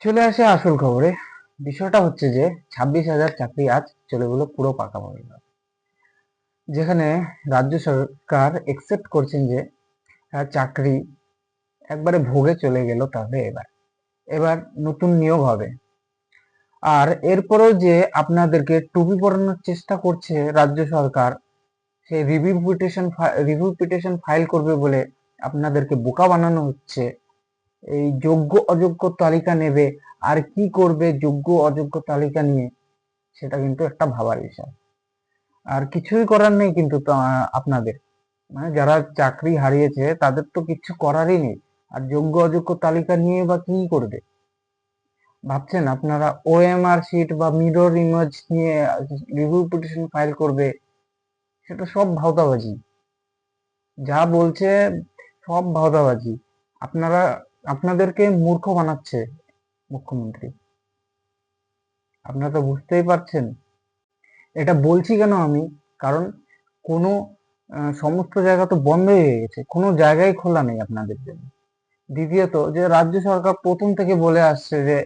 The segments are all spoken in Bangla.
চলে আসে আসল খবরে। বিষয়টা হচ্ছে যে 26,000 চাকরি আজ চলে গেল পুরো পাকাপাকি ভাবে। যেখানে রাজ্য সরকার একসেপ্ট করছেন যে চাকরি একবারে ভোগে চলে গেল তাহলে এবার এবার নতুন নিয়োগ হবে। আর এরপরেও যে আপনাদেরকে টুপি পরানোর চেষ্টা করছে রাজ্য সরকার, সেই রিভিউ পিটিশন ফাইল করবে বলে আপনাদেরকে বোকা বানানো হচ্ছে। এই যোগ্য অযোগ্য তালিকা নেবে, আর কি করবে যোগ্য অযোগ্য তালিকা নিয়ে, সেটা কিন্তু একটা ভাবার বিষয়। আর কিছুই করার নেই কিন্তু আপনাদের, মানে যারা চাকরি হারিয়েছে তাদের তো কিছু করারই নেই। আর যোগ্য অযোগ্য তালিকা নিয়ে বা কি করবে ভাবছেন আপনারা? ওএমআর শিট বা মিরর ইমেজ নিয়ে রিভিউ পিটিশন ফাইল করবে, সেটা সব ভাওতাবাজি। যা বলছে সব ভাওতাবাজি। আপনারা আপনাদেরকে মূর্খ বানাচ্ছে মুখ্যমন্ত্রী। আপনারা তো বুঝতেই পারছেন। এটা বলছি কেন আমি, কারণ কোনো সমস্ত জায়গা তো বন্ধই হয়ে গেছে, কোনো জায়গায় খোলা নেই আপনাদের জন্য। দ্বিতীয়ত যে রাজ্য সরকার প্রথম থেকে বলে আসছে যে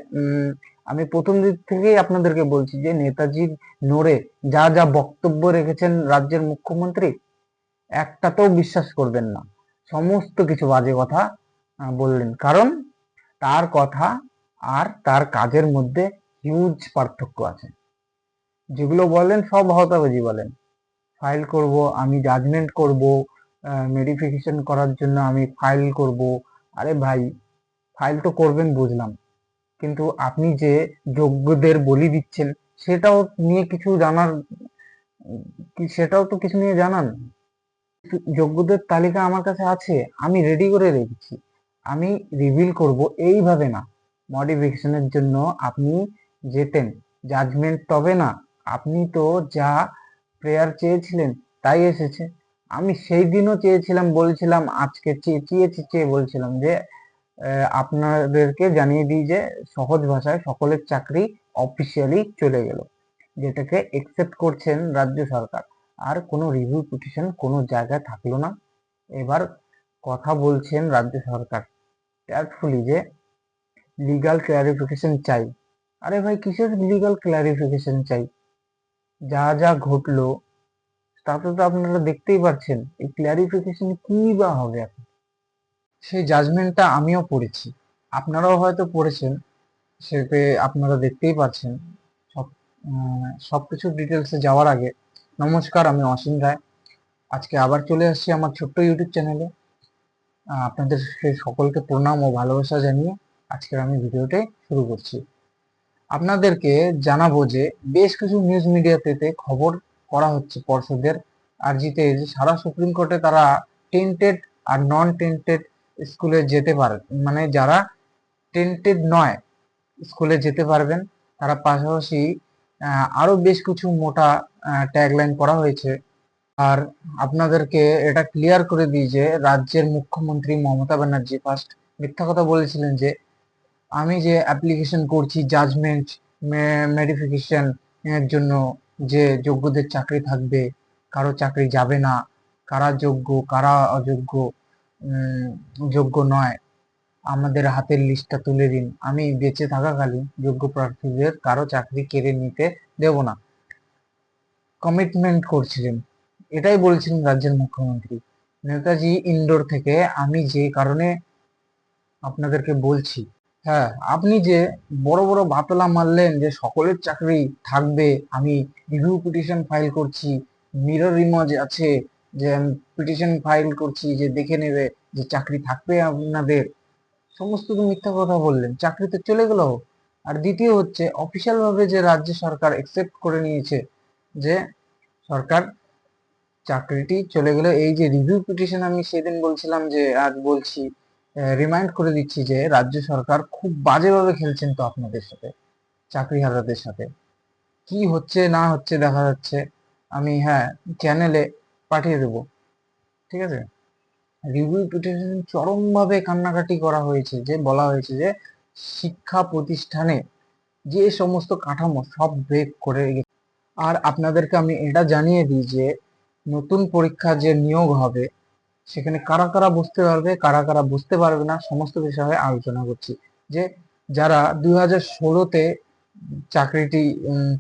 আমি প্রথম দিক থেকেই আপনাদেরকে বলছি যে নেতাজির নোড়ে যা যা বক্তব্য রেখেছেন রাজ্যের মুখ্যমন্ত্রী, একটাতেও বিশ্বাস করবেন না। সমস্ত কিছু বাজে কথা বললেন, কারণ তার কথা আর তার কাজের মধ্যে হিউজ পার্থক্য আছে। যেগুলো বলেন সব হতাবাজি বলেন। ফাইল করব, আমি জাজমেন্ট করব, মেডিফিকেশন করার জন্য আমি ফাইল করব। আরে ভাই, ফাইল তো করবেন বুঝলাম, কিন্তু আপনি যে যোগ্যদের বলি দিচ্ছেন সেটাও নিয়ে কিছু জানার, সেটাও তো কিছু নিয়ে জানান। যোগ্যদের তালিকা আমার কাছে আছে, আমি রেডি করে রেখেছি। আমি রিভিল করব এইভাবে না, মডিফিকেশনের জন্য আপনি যেতেন জাজমেন্ট, তবে না। আপনি তো যা প্রেয়ার চেয়েছিলেন তাই এসেছে। আমি সেই দিনও চেয়েছিলাম, বলছিলাম আজকে চেয়ে বলছিলাম যে আপনাদেরকে জানিয়ে দিই যে সহজ ভাষায় সকলের চাকরি অফিসিয়ালি চলে গেল, যেটাকে একসেপ্ট করছেন রাজ্য সরকার। আর কোনো রিভিউ পিটিশন কোনো জায়গায় থাকলো না। এবার কথা বলছেন রাজ্য সরকার কেয়ারফুলি যে লিগাল ক্লারিফিকেশন চাই। আরে ভাই, কিসের লিগাল ক্লারিফিকেশন চাই? যা যা ঘটলো তাতে তো আপনারা দেখতেই পাচ্ছেন, এই ক্লারিফিকেশন কি বা হবে এখন? সেই জাজমেন্টটা আমিও পড়েছি, আপনারাও হয়তো পড়েছেন, সেতে আপনারা দেখতেই পাচ্ছেন। সব সবকিছু ডিটেলসে যাওয়ার আগে নমস্কার, আমি অসীম রায়। আজকে আবার চলে আসছি আমার ছোট্ট ইউটিউব চ্যানেলে। আপনাদের সকলকে প্রণাম ও ভালোবাসা জানিয়ে আজকের আমি ভিডিওটি শুরু করছি। আপনাদেরকে জানাবো যে বেশ কিছু নিউজ মিডিয়াতে খবর করা হচ্ছে পর্ষদের আর্জিতে যে সারা সুপ্রিম কোর্টে তারা টেন্টেড আর নন টেন্টেড স্কুলে যেতে পারে, মানে যারা টেন্টেড নয় স্কুলে যেতে পারবেন। তারা পাশাপাশি আরো বেশ কিছু মোটা ট্যাগলাইন করা হয়েছে। আর আপনাদেরকে এটা ক্লিয়ার করে দিই যে রাজ্যের মুখ্যমন্ত্রী মমতা ব্যানার্জি ফার্স্ট মিথ্যা কথা বলেছিলেন যে আমি যে অ্যাপ্লিকেশন করছি জাজমেন্ট মেডিফিকেশন এর জন্য, যে যোগ্যদের চাকরি থাকবে, কারো চাকরি যাবে না, কারা যোগ্য কারা অযোগ্য, যোগ্য নয়, আমাদের হাতের লিস্টটা তুলে দিন, আমি বেঁচে থাকাকালীন যোগ্য প্রার্থীদের কারো চাকরি কেড়ে নিতে দেব না, কমিটমেন্ট করছিলেন। এটাই বলছিলেন রাজ্যের মুখ্যমন্ত্রী নেতাজি ইন্ডোর থেকে। আমি যে কারণে আপনাদেরকে বলছি, হ্যাঁ, আপনি যে বড় বড় বাতলা মারলেন যে সকলের চাকরি থাকবে, আমি রিভিউ পিটিশন ফাইল করছি, মিরর ইমেজ আছে যে আমি পিটিশন ফাইল করছি যে দেখে নেবে যে চাকরি থাকবে আপনাদের, সমস্ত তো মিথ্যা কথা বললেন, চাকরি তো চলে গেল। আর দ্বিতীয় হচ্ছে অফিসিয়াল ভাবে যে রাজ্য সরকার একসেপ্ট করে নিয়েছে যে সরকার চাকরিটি চলে গেল। এই যে রিভিউ পিটিশন আমি সেদিন বলছিলাম, যে আজ বলছি, রিমাইন্ড করে দিচ্ছি যে রাজ্য সরকার খুব বাজেভাবে খেলছেন তো আপনাদের সাথে, চাকরিহারাদের সাথে। কি হচ্ছে না হচ্ছে দেখা যাচ্ছে, আমি হ্যাঁ চ্যানেলে পাঠিয়ে দেবো, ঠিক আছে? রিভিউ পিটিশন চরমভাবে কান্নাকাটি করা হয়েছে, যে বলা হয়েছে যে শিক্ষা প্রতিষ্ঠানে যে সমস্ত কাঠামো সব ব্রেক করে গেছে। আর আপনাদেরকে আমি এটা জানিয়ে দিই যে নতুন পরীক্ষা যে নিয়োগ হবে সেখানে কারা কারা বুঝতে পারবে কারা কারা বুঝতে পারবে না, সমস্ত বিষয়ে আলোচনা করছি। যে যারা 2016-তে চাকরিটি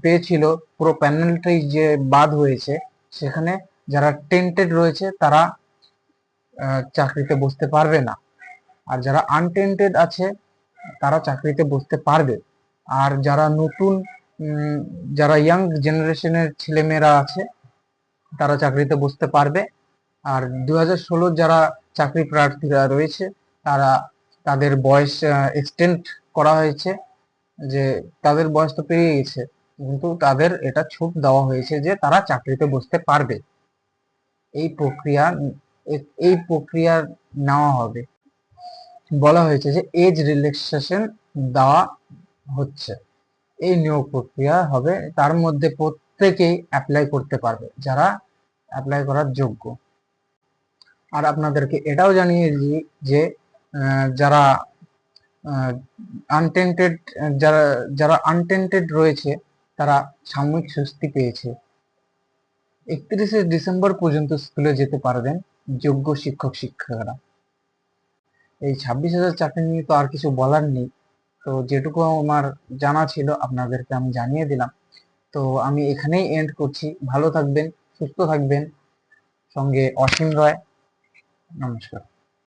পেয়েছিল, পুরো প্যানেলটাই যে বাদ হয়েছে, সেখানে যারা টেন্টেড রয়েছে তারা চাকরিতে বসতে পারবে না, আর যারা আনটেন্টেড আছে তারা চাকরিতে বসতে পারবে। আর যারা নতুন যারা ইয়াং জেনারেশনের ছেলেমেয়েরা আছে তারা চাকরিতে বসতে পারবে। আর 2016 যারা চাকরি প্রার্থীরা রয়েছে তারা তাদের বয়স এক্সটেন্ড করা হয়েছে, যে তাদের বয়স তো পেরিয়ে গেছে, কিন্তু তাদের এটা ছুট দেওয়া হয়েছে যে তারা চাকরিতে বসতে পারবে। এই প্রক্রিয়া এই প্রক্রিয়া নেওয়া হবে, বলা হয়েছে যে এজ রিল্যাক্সেশন দেওয়া হচ্ছে। এই নিয়োগ প্রক্রিয়া হবে, তার মধ্যে প্রত্যেকেই অ্যাপ্লাই করতে পারবে যারা অ্যাপ্লাই করার যোগ্য। আর আপনাদেরকে এটাও জানিয়ে দিই যে যারা আনটেন্টেড যারা আনটেন্টেড রয়েছে তারা সাময়িক স্বস্তি পেয়েছে। 31শে ডিসেম্বর পর্যন্ত স্কুলে যেতে পারবেন যোগ্য শিক্ষক শিক্ষিকারা। এই 26,000 চাকরি নিয়ে তো আর কিছু বলার নেই, তো যেটুকু আমার জানা ছিল আপনাদেরকে আমি জানিয়ে দিলাম। তো আমি এখানেই এন্ড করছি। ভালো থাকবেন, সুস্থ থাকবেন। সঙ্গে অসীম রয়। নমস্কার।